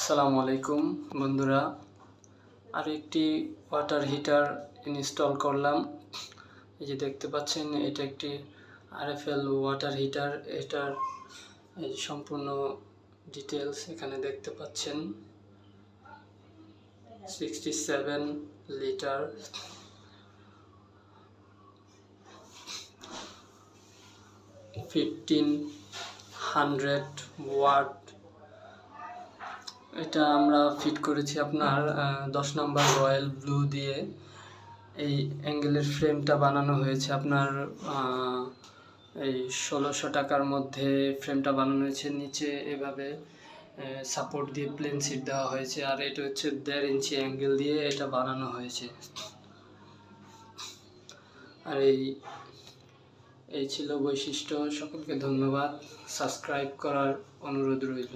আসসালামু আলাইকুম বন্ধুরা, আর একটি ওয়াটার হিটার ইনস্টল করলাম। এই যে দেখতে পাচ্ছেন, এটা একটি আরএফএল ওয়াটার হিটার। এটার এই সম্পূর্ণ ডিটেলস এখানে দেখতে পাচ্ছেন। 67 লিটার, 1500 ওয়াট। এটা আমরা ফিট করেছি আপনার 10 নম্বর রয়্যাল ব্লু দিয়ে। এই অ্যাঙ্গেলের ফ্রেমটা বানানো হয়েছে আপনার এই 1600 টাকার মধ্যে ফ্রেমটা বানানো হয়েছে। নিচে এভাবে সাপোর্ট দিয়ে প্লেন সিট দেওয়া হয়েছে, আর এটা হচ্ছে 1.5 ইঞ্চি অ্যাঙ্গেল দিয়ে এটা বানানো হয়েছে। আর এই ছিল বৈশিষ্ট্য। সকলকে ধন্যবাদ, সাবস্ক্রাইব করার অনুরোধ রইল।